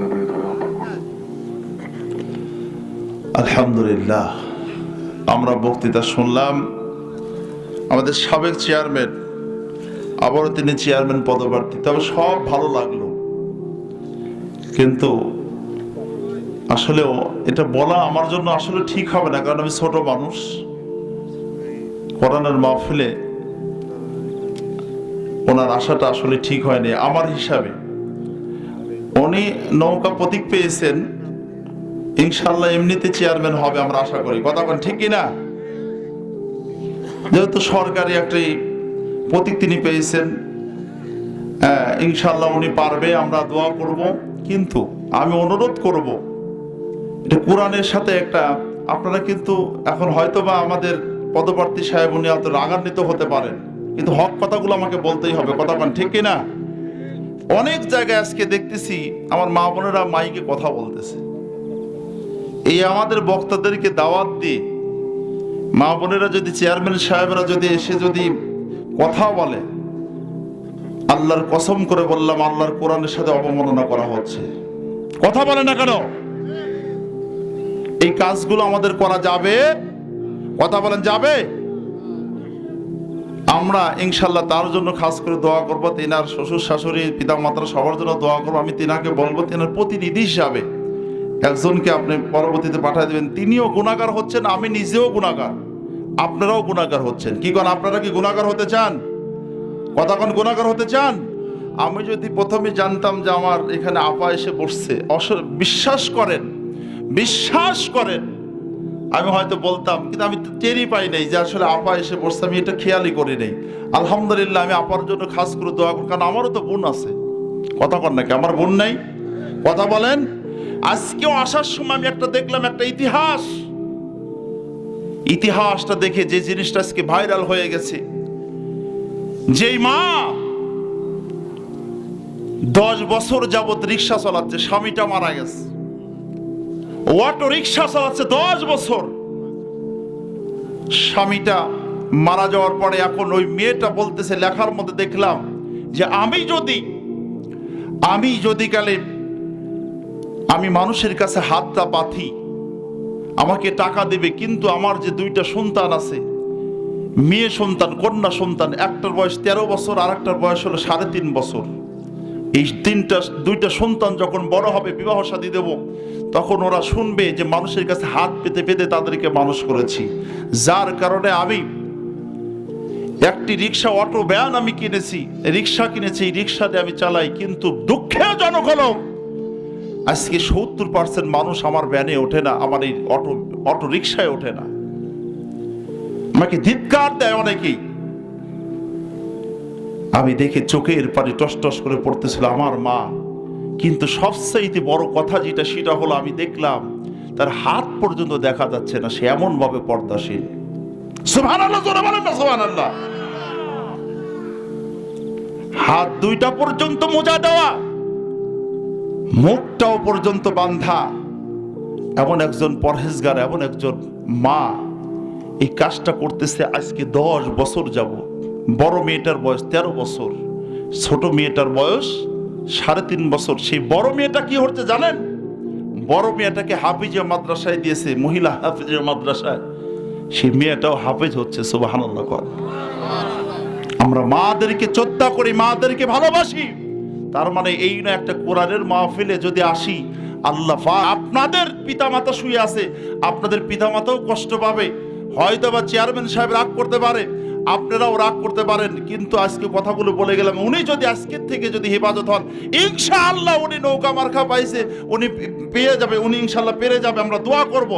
আলহামদুলিল্লাহ, আমরা বক্তৃতা শুনলাম। আমাদের সাবেক চেয়ারম্যান, আবারও তিনি চেয়ারম্যান পদপ্রার্থী, তবে সব ভালো লাগলো, কিন্তু আসলেও এটা বলা আমার জন্য আসলে ঠিক হবে না, কারণ আমি ছোট মানুষ। কোরআনের মাহফিলে ওনার আশাটা আসলে ঠিক হয়নি আমার হিসাবে। উনি নৌকা প্রতীক পেয়েছেন, ইনশাল্লাহ এমনিতে চেয়ারম্যান হবে আমরা আশা করি। কথা বলেন ঠিক কিনা? যেহেতু সরকারি একটি প্রতীক তিনি পেয়েছেন, ইনশাল্লাহ উনি পারবে, আমরা দোয়া করব। কিন্তু আমি অনুরোধ করব, এটা কোরআনের সাথে একটা, আপনারা কিন্তু এখন হয়তো বা আমাদের পদপ্রার্থী সাহেব উনি হয়তো রাগান্বিত হতে পারেন, কিন্তু হক কথাগুলো আমাকে বলতেই হবে। কথা বলেন ঠিক কিনা? অনেক জায়গায় আজকে দেখতেছি আমার মা বোনেরা মাইকে কথা বলতেছে। এই আমাদের বক্তাদেরকে দাওয়াত দিয়ে মা বোনেরা যদি, চেয়ারম্যান সাহেবরা যদি এসে যদি কথা বলে, আল্লাহর কসম করে বললাম, আল্লাহর কোরআনের সাথে অবমাননা করা হচ্ছে। কথা বলে না কেন? এই কাজগুলো আমাদের করা যাবে? কথা বলেন যাবে? আমরা ইনশাল্লাহ তার জন্য খাস করে দোয়া করবো। তিনার শ্বশুর শাশুড়ি পিতা মাতারা সবার জন্য দোয়া করবো। আমি তিনাকে বলবো, তিনার প্রতিনিধি হিসাবে একজনকে আপনি পরবর্তীতে পাঠিয়ে দেবেন। তিনিও গুনাহগার হচ্ছেন, আমি নিজেও গুনাহগার, আপনারাও গুনাহগার হচ্ছেন। কি করেন? আপনারা কি গুনাহগার হতে চান? কথা কোন গুনাহগার হতে চান? আমি যদি প্রথমে জানতাম যে আমার এখানে আপা এসে বসছে, বিশ্বাস করেন, বিশ্বাস করেন, আমি হয়তো বলতাম, কিন্তু আমি তো টেরই পাই নাই যে আসলে আপা এসে বসছে, আমি এটা খেয়ালই করি নাই। আলহামদুলিল্লাহ, আমি আপার জন্য খাস করে দোয়া করি, কারণ আমারও তো বোন আছে। কথা কন নাকি? আমার বোন নাই? কথা বলেন। আজকেও আসার সময় আমি একটা দেখলাম, একটা ইতিহাসটা দেখে যে জিনিসটা আজকে ভাইরাল হয়ে গেছে, যেই মা 10 বছর যাবত রিক্সা চালাচ্ছে, স্বামীটা মারা গেছে, অটো রিক্সা চালাচ্ছে 10 বছর, স্বামীটা মারা যাওয়ার পরে এখন ওই মেয়েটা বলতেছে, লেখার মধ্যে দেখলাম যে আমি যদি কালে আমি মানুষের কাছে হাতটা পাথি, আমাকে টাকা দেবে, কিন্তু আমার যে 2টা সন্তান আছে, মেয়ে সন্তান, কন্যা সন্তান, একটার বয়স 13 বছর আর একটার বয়স হলো 3.5 বছর। এই 2টা সন্তান যখন বড় হবে, বিবাহ শাদী দেব, তখন ওরা শুনবে যে মানুষের কাছে হাত পেতে পেতে তাদেরকে মানুষ করেছি। যার কারণে আমি একটি রিক্সা, অটো ভ্যান আমি কিনেছি, রিক্সা কিনেছি, এই রিক্সাতে আমি চালাই। কিন্তু দুঃখজনক হলো আজকে 70% মানুষ আমার ভ্যানে ওঠে না, আমার এই অটো রিক্সায় ওঠে না। আমাকে ধিক্কার দেয় অনেকেই। আমি দেখে চোখের পানি টস টস করে পড়তেছিল আমার মা। কিন্তু সবচেয়ে বড় কথা যেটা, সেটা হলো আমি দেখলাম তার হাত পর্যন্ত দেখা যাচ্ছে না, সে এমন ভাবে পর্দাশীল। সুবহানাল্লাহ, জোরে বলেন না সুবহানাল্লাহ। হাত 2টা পর্যন্ত মোজা দেওয়া, মুখটাও পর্যন্ত বাঁধা, এমন একজন পরহেজগার, এমন একজন মা এই কাজটা করতেছে আজকে 10 বছর যাব। বড় মেয়েটার বয়স 13 বছর, ছোট মেয়েটার বয়স 3.5 বছর। সেই বড় মেয়েটা কি হচ্ছে জানেন? বড় মেয়েটাকে হাফিজিয়া মাদ্রাসায় দিয়েছে, মহিলা হাফিজিয়া মাদ্রাসায়। সেই মেয়েটাও হাফেজ হচ্ছে। সুবহানাল্লাহ। আমরা মাদেরকে শ্রদ্ধা করি, মাদেরকে ভালোবাসি, তার মানে এই না একটা কোরআনের মাহফিলে যদি আসি, আল্লাহ আপনাদের পিতামাতা শুয়ে আছে, আপনাদের পিতামাতাও কষ্ট পাবে, হয়তো বা চেয়ারম্যান সাহেব রাগ করতে পারে, আপনারাও রাগ করতে পারেন, কিন্তু আজকে কথাগুলো বলে গেলাম, উনি যদি আজকের থেকে যদি হেফাজত হন, ইনশাআল্লাহ উনি নৌকা মার্কা পাইছে, উনি পেয়ে যাবে, উনি ইনশাআল্লাহ পেরে যাবে, আমরা দোয়া করব।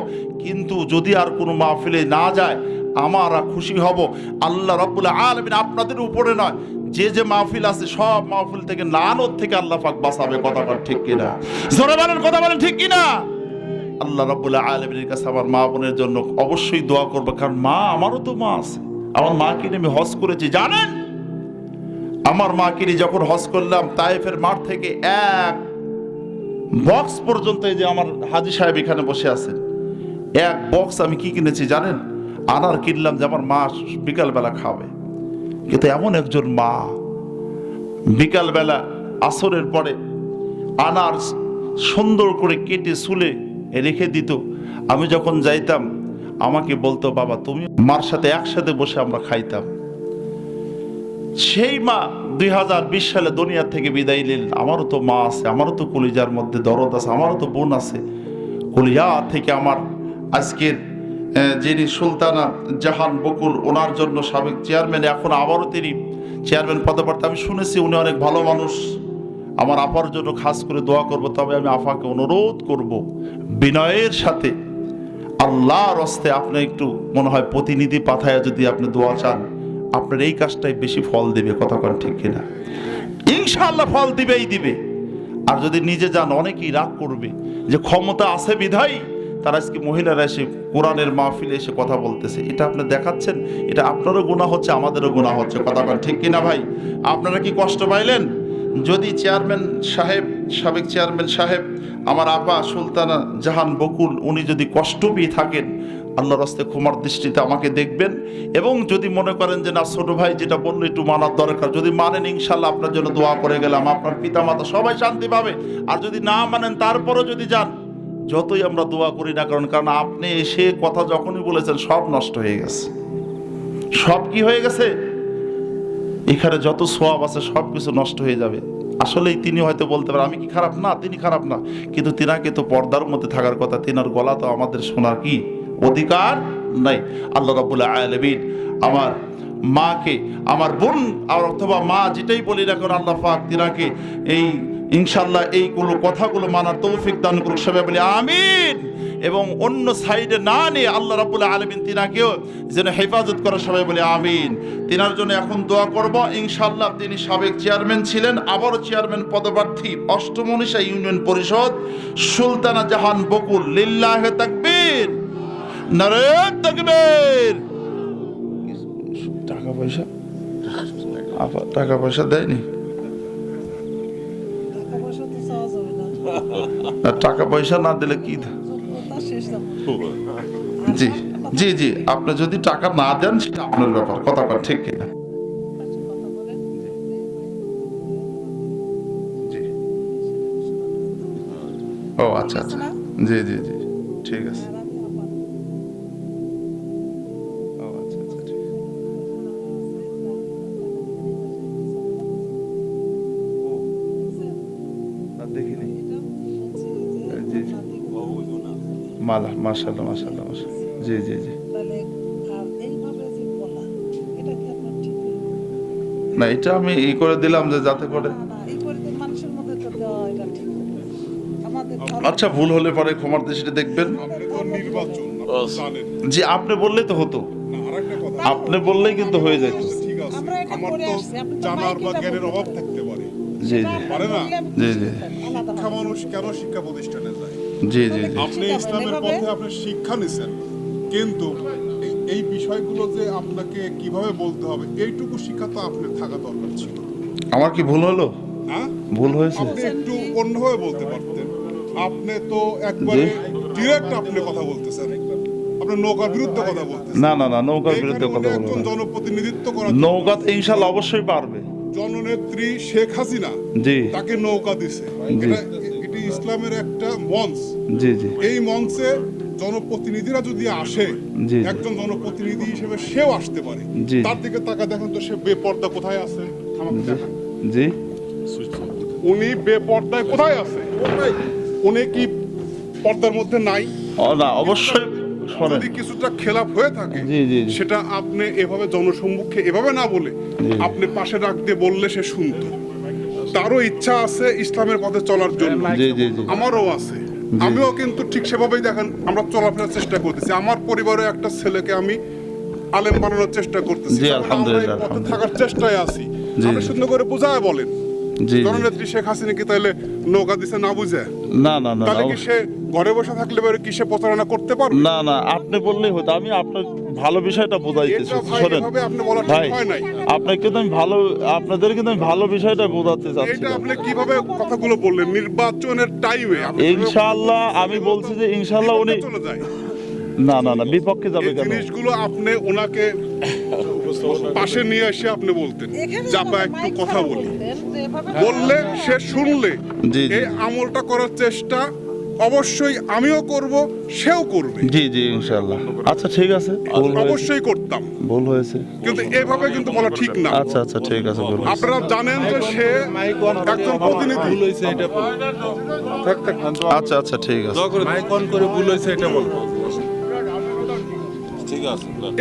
কিন্তু যদি আর কোনো মাহফিলে না যায়, আমরা খুশি হব। আল্লাহ রাব্বুল আলামিন আপনাদের উপরে নয়, যে যে মাহফিল আছে সব মাহফিল থেকে লানত থেকে আল্লাহ পাক বাঁচাবে। কথা বলেন ঠিক কিনা? জোরে বলেন, কথা বলেন ঠিক কিনা? আল্লাহ রাব্বুল আলামিনের কাছে আমার মা বোনের জন্য অবশ্যই দোয়া করবে, কারণ মা, আমারও তো মা আছে। আমার মাকে নিয়ে আমি হজ করেছি, জানেন? আমার মাকে নিয়ে যখন হজ করলাম, তায়েফের মাঠ থেকে এক বক্স পর্যন্ত, এই যে আমার হাজী সাহেব এখানে বসে আছেন, এক বক্স আমি কি কিনেছি জানেন? আনার কিনলাম যে আমার মা বিকালবেলা খাবে। কিন্তু এমন একজন মা বিকালবেলা আসরের পরে আনার সুন্দর করে কেটে সুলে রেখে দিত। আমি যখন যাইতাম আমাকে বলতো, বাবা তুমি, মার সাথে একসাথে বসে আমরা খাইতাম। সেই মা 2020 সালে দুনিয়া থেকে বিদায় নিলেন। আমারও তো মা আছে, আমারও তো কলিজার মধ্যে দরদ আছে, আমারও তো বোন আছে। কলিজা থেকে আমার আজকের যিনি সুলতানা জাহান বকুল, ওনার জন্য সাবেক চেয়ারম্যান, এখন আবারও তিনি চেয়ারম্যান পদপ্রার্থী। আমি শুনেছি উনি অনেক ভালো মানুষ। আমার আপার জন্য খাস করে দোয়া করব। তবে আমি আপাকে অনুরোধ করব, বিনয়ের সাথে আল্লাহর হস্তে আপনি একটু মনে হয় প্রতিনিধি পাঠায় যদি আপনি দোয়া চান, আপনার এই কাজটাই বেশি ফল দিবে। কথা কন ঠিক কিনা? ইনশাআল্লাহ ফল দিবেই দিবে। আর যদি নিজে যান, অনেকেই রাগ করবে যে ক্ষমতা আছে বিধায় তারা আজকে মহিলারা এসে কোরআনের মাহফিলে এসে কথা বলতেছে। এটা আপনি দেখাচ্ছেন, এটা আপনারও গুনাহ হচ্ছে, আমাদেরও গুনাহ হচ্ছে। কথা বলেন ঠিক কিনা ভাই? আপনারা কি কষ্ট পাইলেন? যদি চেয়ারম্যান সাহেব, সাবেক চেয়ারম্যান সাহেব, আমার আপা সুলতানা জাহান বকুল, উনি যদি কষ্ট পেয়ে থাকেন, আল্লাহর রাস্তে ক্ষমার দৃষ্টিতে আমাকে দেখবেন। এবং যদি মনে করেন যে না, ছোট ভাই যেটা বললো একটু মানার দরকার, যদি মানেন ইনশাল্লাহ আপনার জন্য দোয়া করে গেলাম, আপনার পিতামাতা সবাই শান্তি পাবে। আর যদি না মানেন, তারপরও যদি যান, যতই আমরা দোয়া করি না কারণ আপনি এসে কথা যখনই বলেছেন সব নষ্ট হয়ে গেছে। সব কি হয়ে গেছে? এখানে যত সোয়াব আছে সব কিছু নষ্ট হয়ে যাবে। আসলেই তিনি হয়তো বলতে পারেন আমি কি খারাপ? না, তিনি খারাপ না, কিন্তু তিনাকে তো পর্দার মধ্যে থাকার কথা, তিনার গলা তো আমাদের শোনার কি অধিকার নাই। আল্লাহ রাব্বুল আলামিন আমার মাকে, আমার বোন অথবা মা যেটাই বলি না কেন, আল্লাহ পাক তিনাকে এই ইনশাআল্লাহ এইগুলো কথাগুলো মানার তৌফিক দান করুক। সবাই বলি আমিন। এবং অন্য সাইডে না নিয়ে আল্লাহ রাব্বুল আলামিন তিনাকেও যেন হেফাজত করে। সবাই বলি আমিন। তিনার জন্য এখন দোয়া করব। ইনশাআল্লাহ তিনি সাবেক চেয়ারম্যান ছিলেন, আবারও চেয়ারম্যান পদপ্রার্থী, 8ম মনীষা ইউনিয়ন পরিষদ, সুলতানা জাহান বকুল। লিল্লাহে তাকবীর, নারে তাকবীর। টাকা পয়সা টাকা পয়সা দেয়নি? টাকা পয়সা না দিলে কি? জি জি জি, আপনি যদি টাকা না দেন সেটা আপনার ব্যাপার। কথা কর ঠিক কিনা? ও আচ্ছা আচ্ছা, জি জি জি, ঠিক আছে। ও আচ্ছা আচ্ছা, ঠিক আছে। দেখিনি। জি জি, মাশাআল্লাহ মাশাআল্লাহ মাশাআল্লাহ। জি জি জি। না, এটা আমি ই করে দিলাম যে যাতে করে, আচ্ছা ভুল হলে পরে ক্ষমার দৃষ্টিতে দেখবেন। জি, আপনি বললেই তো হতো, আপনি বললেই কিন্তু হয়ে যেত। ঠিক আছে, আমার তো জানার বা জ্ঞানের অভাব থাকতে পারে। জি জি, পারে না? জি জি, শিক্ষা মানুষ কেন শিক্ষা প্রতিষ্ঠানে যায়? জি জি জি, আপনি ইসলামের পথে আপনি শিক্ষা নিছেন, কিন্তু এই বিষয়গুলো যে আপনাকে কিভাবে বলতে হবে এইটুকু শিক্ষা তো আপনার থাকা দরকার ছিল। আমার কি ভুল হলো? হ্যাঁ, ভুল হয়েছে? আপনি একটু অন্যভাবে বলতে পারতেন। আপনি তো একবারে ডিরেক্ট আপনি কথা বলতেছেন, আপনি নৌকার বিরুদ্ধে কথা বলতেছেন। না না না, নৌকার বিরুদ্ধে কথা বলবো একজন না। জনপ্রতিনিধিত্ব করার নৌকাতে ইনশাল্লাহ অবশ্যই পারবে। জননেত্রী শেখ হাসিনা জি তাকে নৌকা দিছে, এটি ইসলামের একটা মঞ্চ। জি জি এই মঞ্চে জনপ্রতিনিধিরা যদি আসে, জি। একজন জনপ্রতিনিধি হিসেবে সেও আসতে পারে। জি। তার দিকে তাকা দেখেন তো, সে বেপর্দা কোথায় আছে? আমাকে দেখান। জি উনি বেপর্দায় কোথায় আছে? উনি কি পর্দার মধ্যে নাই? না অবশ্যই শোনেন। যদি কিছুটা খেলাপ হয়ে থাকে, জি, জি, জি। সেটা আপনি এভাবে জনসম্মুখে এভাবে না বলে আপনি পাশে ডাক দিয়ে বললে সে শুনতো। তারও ইচ্ছা আছে ইসলামের পথে চলার জন্য, জি জি জি আমারও আছে। আমিও কিন্তু ঠিক সেভাবেই দেখেন আমরা চলাফেরার চেষ্টা করতেছি। আমার পরিবারে একটা ছেলেকে আমি আলেম বানানোর চেষ্টা করতেছি, জি, কারণ আমরা এই আলহামদুলিল্লাহ, পথে থাকার চেষ্টায় আছি। জি, আপনি জি। সুন্দর করে বুঝায় বলেন, জি জননেত্রী শেখ হাসিনা কি তাইলে নৌকা দিছে না বুঝে? না না না তাহলে কি না, সে ঘরে বসে থাকলে এবারে কি সে প্রচারণা করতে পারবে? না না, আপনি বললেই হতো। আমি আপনার ভালো বিষয়টা বোঝাইতেছি। এটা ভাই শোনেন এভাবে আপনি বলা ঠিক ভাই, হয় নাই। আপনাকে কিন্তু আমি ভালো, আপনাদের কিন্তু আমি ভালো বিষয়টা বোঝাতে এটা চাচ্ছিলাম। আপনি কিভাবে কথাগুলো বললেন নির্বাচনের টাইমে? ইনশাআল্লাহ আমি বলছি যে ইনশাআল্লাহ উনি চলে যায়। না না না বিপক্ষে যাবে এই কেন? জিনিসগুলো আপনি ওনাকে পাশে নিয়ে এসে আপনি বলতেন, চাপা একটু কথা বলি, বললে সে শুনলে জি, জি। এই আমলটা করার চেষ্টা অবশ্যই আমিও করব, সেও করবে। জি জি ইনশাআল্লাহ। আচ্ছা ঠিক আছে, ভুল হয়েছে, অবশ্যই করতাম, ভুল হয়েছে। কিন্তু এভাবে কিন্তু বলা ঠিক না। আচ্ছা আচ্ছা ঠিক আছে, ভুল হয়েছে। আপনারা জানেন যে সে একজন প্রতিনিধি। আচ্ছা আচ্ছা ঠিক আছে।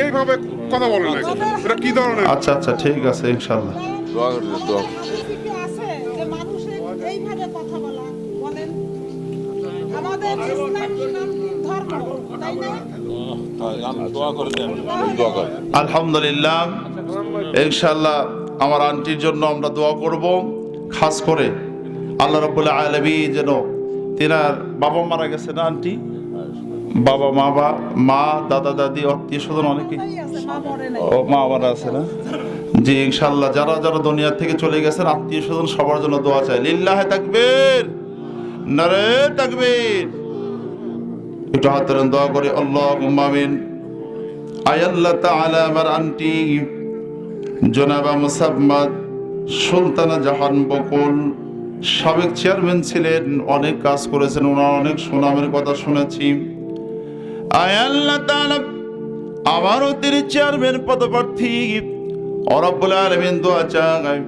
এইভাবে কথা বলেন না, এটা কি ধরনের? আচ্ছা আচ্ছা ঠিক আছে ইনশাআল্লাহ। পরিস্থিতি আছে যে মানুষের এইভাবে কথা বলা, বলেন আমাদের ইসলাম শান্তির ধর্ম, তাই না? আলহামদুলিল্লাহ, ইনশাআল্লাহ আমার আন্টির জন্য আমরা দোয়া করব। খাস করে আল্লাহ রাব্বুল আলামিন যেন তিনার বাবা মারা গেছে না আন্টি, বাবা মা দাদা দাদি আত্মীয় স্বজন অনেকেই, এই আছে, মা মরে নাই। ও মা আবার আছে না? জি ইনশাআল্লাহ যারা যারা দুনিয়া থেকে চলে গেছেন আত্মীয় স্বজন সবার জন্য দোয়া চাই। লিল্লাহে তাকবীর, নারে তাকবীর। একটু হাত তুলে দোয়া করে আল্লাহুম্মা আমিন। আয় আল্লাহ তাআলা আমার আন্টি জনাবা মুসাম্মাদ সুলতানা জাহান বকুল সাবেক চেয়ারম্যান ছিলেন, অনেক কাজ করেছেন, ওনার অনেক সুনামের কথা শুনেছি। আয় আল্লাহ তাআলা আমারও তিনি চেয়ারম্যান পদপ্রার্থী, রব্বুল আলামিন দোয়া চাই।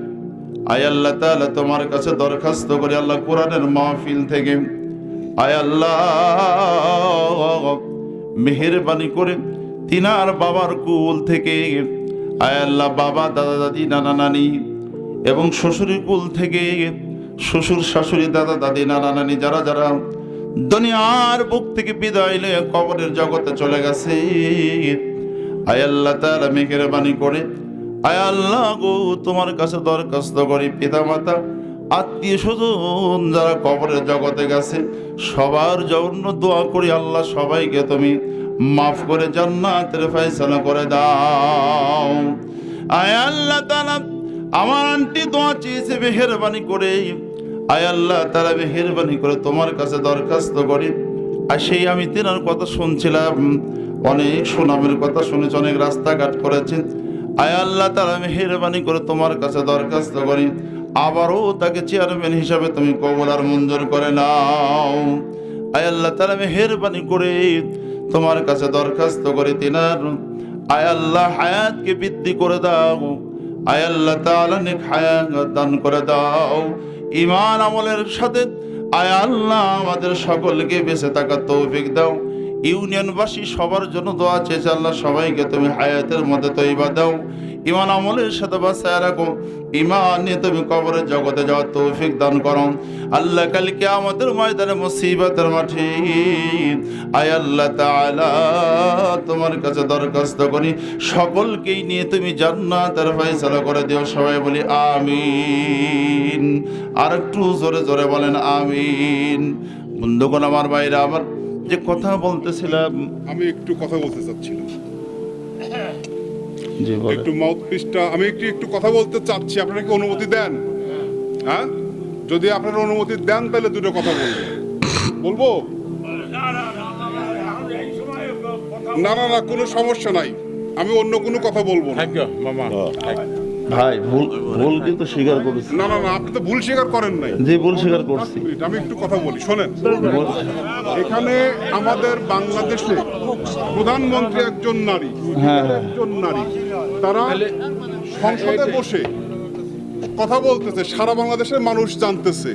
আয় আল্লাহ তাআলা তোমার কাছে দরখাস্ত করি আল্লাহ কোরআনের মাহফিল থেকে আয় আল্লাহ মেহেরবানি করে তিনার বাবার কুল থেকে আয় আল্লাহ বাবা দাদা দাদি নানা নানি এবং শ্বশুরের কুল থেকে শ্বশুর শাশুড়ি দাদা দাদি নানা নানি যারা যারা দুনিয়ার বুক থেকে বিদায় নিয়ে কবরের জগতে চলে গেছে, আয় আল্লাহ তাআলা মেহেরবানি করে আয় আল্লাহ গো তোমার কাছে দরখাস্ত করি পিতা মাতা আত্মীয় স্বজন যারা কবরের জগতে গেছে সবার জন্য দোয়া করি আল্লাহ সবাইকে তুমি মাফ করে জান্নাতের ফয়সালা করে দাও। আয় আল্লাহ তাআলা আমার আন্টি দোয়া চেয়েছে মেহেরবানি করে, আয় আল্লাহ তাআলা মেহেরবানি করে তোমার কাছে দরখাস্ত করি। আর সেই আমি তেনার কথা শুনছিলাম, অনেক সুনামের কথা শুনেছি, অনেক রাস্তাঘাট করেছেন। আয় আল্লাহ তাআলা মেহেরবানি করে তোমার কাছে দরখাস্ত করি আবারও তাকে চেয়ারম্যান হিসাবে তুমি কবুল আর মঞ্জুর করে নাও। আয় আল্লাহ তাআলা মেহেরবানি করে তোমার কাছে দরখাস্ত করে তিনার আয় আল্লাহ হায়াতকে বৃদ্ধি করে দাও। আয় আল্লাহ তাআলা নেক হায়াত দান করে দাও, ঈমান আমলের সাথে আয় আল্লাহ আমাদের সকলকে বেঁচে থাকার তৌফিক দাও। ইউনিয়নবাসী সবার জন্য দোয়া চেয়েছে আল্লাহ সবাইকে তুমি হায়াতের মধ্যে তৈবা দাও, ঈমান আমলের সাথে বাঁচায় রাখো, ঈমান নিয়ে তুমি কবরের জগতে যাওয়ার তৌফিক দান করো। আল্লাহ কাল কিয়ামতের ময়দানে মুসিবতের মাঠে আয় আল্লাহ তাআলা তোমার কাছে দরখাস্ত করি সকলকেই নিয়ে তুমি জান্নাতের ফয়সালা করে দিও। সবাই বলি আমিন। আর একটু জোরে জোরে বলেন আমিন। বন্ধুগণ আমার ভাইরা, আমার যে কথা বলতেছিলাম, আমি একটু কথা বলতে চাচ্ছিলাম, জি বলেন। একটু মাউথপিসটা আমি একটু কথা বলতে চাচ্ছি, আপনারা কি অনুমতি দেন? হ্যাঁ, যদি আপনারা অনুমতি দেন তাহলে দুটো কথা বলবো। না না না, কোনো সমস্যা নাই, আমি অন্য কোনো কথা বলবো না। ভাই ভুল ভুল কিন্তু স্বীকার করেছি। না না না, আপনি তো ভুল স্বীকার করেন নাই। যে ভুল স্বীকার করছি। আমি একটু কথা বলি, শোনেন। এখানে আমাদের বাংলাদেশে প্রধানমন্ত্রী একজন নারী, একজন নারী, তারা সংসদে বসে কথা বলতেছে, সারা বাংলাদেশের মানুষ জানতেছে,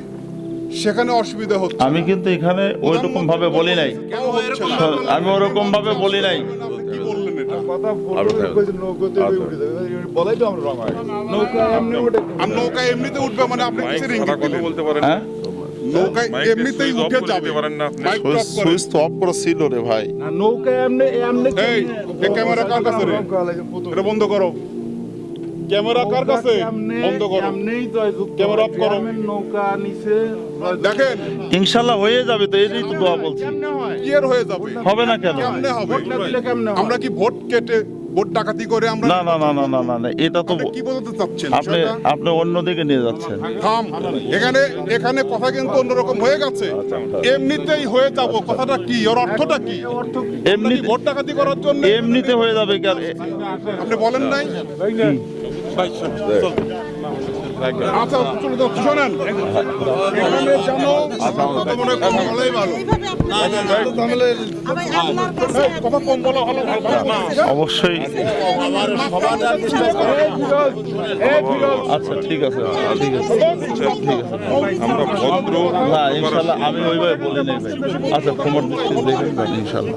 সেখানে অসুবিধা হচ্ছে। আমি কিন্তু এখানে ওই রকম ভাবে বলি নাই, কেন হচ্ছে না? আমি ওরকম ভাবে বলি নাই। আপনি কি বললেন এটা? আর নৌকা এমনিতে উঠবে মানে আপনি কিসের ইঙ্গিত দিলেন? হ্যাঁ নৌকায় এমনিতেই উঠে যাবে। মাইক অফ করেন। সুইচ তো অফ করা ছিল রে ভাই। এই এই ক্যামেরা কার কাছে রে? এটা বন্ধ করো। ক্যামেরা কার কাছে? বন্ধ করো। ক্যামেরা অফ করো। দেখেন ইনশাআল্লাহ হয়ে যাবে, তো এটাই তো দোয়া বলছি। কি এর হয়ে যাবে? হবে না কেন? কেমনে হবে? আমরা কি ভোট কেটে ভোট ডাকাতি করে আমরা? না না না না না না না, এটা তো আপনি কি বলতে চাচ্ছেন? আপনি আপনি অন্যদিকে নিয়ে যাচ্ছেন। থাম, এখানে এখানে কথা কিন্তু অন্যরকম হয়ে গেছে। এমনিতেই হয়ে যাব, কথাটা কি, ওর অর্থটা কি? এমনি ভোট ডাকাতি করার জন্য এমনিতে হয়ে যাবে কেন? আপনি বলেন নাই? আচ্ছা চলে যাও, শোনেন, এখানে যেন মনে কথা বলাই ভালো, কথা কম বলা ভালো। অবশ্যই। আচ্ছা ঠিক আছে, ঠিক আছে, ঠিক আছে। আমরা ভদ্র না ইনশাআল্লাহ আমি ওইভাবে বলি নাই ভাই। আচ্ছা ক্ষমার দৃষ্টি দেখেন ভাই ইনশাআল্লাহ।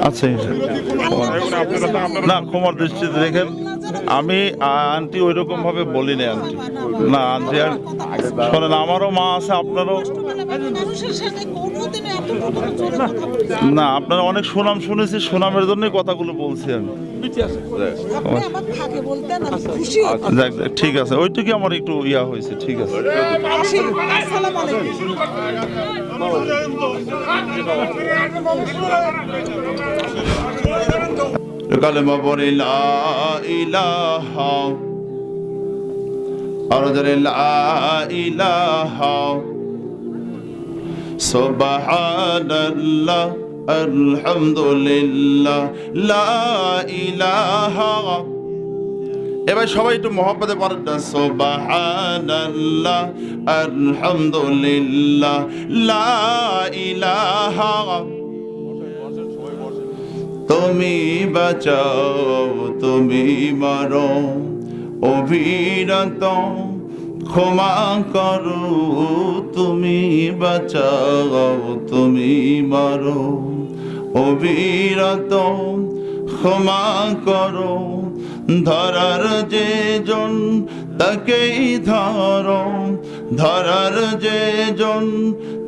আচ্ছা না ক্ষমার দৃষ্টিতে দেখেন, আমি আন্টি ওই রকম ভাবে বলি না আন্টি। না আন্টি শোনেন, আমারও মা আছে, আপনারও। না আপনারা অনেক সুনাম শুনেছি, সুনামের জন্যই কথাগুলো বলছি আমি। যাক যাক, ঠিক আছে, ওইটুকু আমার একটু ইয়া হয়েছে, ঠিক আছে। কালেমা পড়ি লা ইলাহা, আর জোরে লা ইলাহা, সুবহানাল্লাহ, আলহামদুলিল্লাহ, লা ইলাহা। এবার সবাই একটু মহব্বতে পড়েন না, সুবহানাল্লাহ, আলহামদুলিল্লাহ, লা ইলাহা। তুমি বাঁচাও, তুমি মারো, অবিরত ক্ষমা করো। তুমি বাঁচাও, তুমি মারো, অবিরত ক্ষমা করো। ধরার যে জন তাকেই ধরো, ধরার যে জন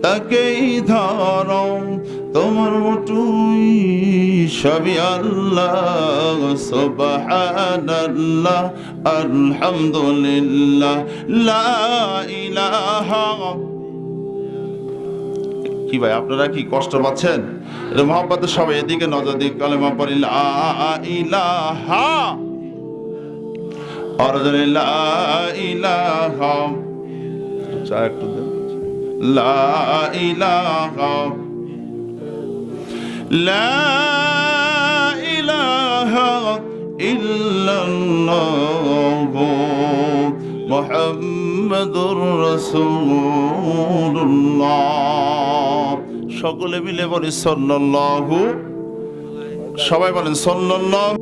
তাকেই ধরো। তোমার মতুই সবই আল্লাহ, সুবহানাল্লাহ, আলহামদুলিল্লাহ, লা ইলাহা। কি ভাই আপনারা কি কষ্ট পাচ্ছেন? এটা মহব্বতে সবাই এদিকে নজর দিক, কালেমা পড়ি লা ইলাহা, আর জোরে লা ইলাহা। চা একটু দেন। লা ইলাহা, লা ইলাহা ইল্লাল্লাহ, মুহাম্মাদুর রাসূলুল্লাহ। সকলে মিলে বলি সাল্লাল্লাহু, সবাই বলেন সাল্লাল্লাহু।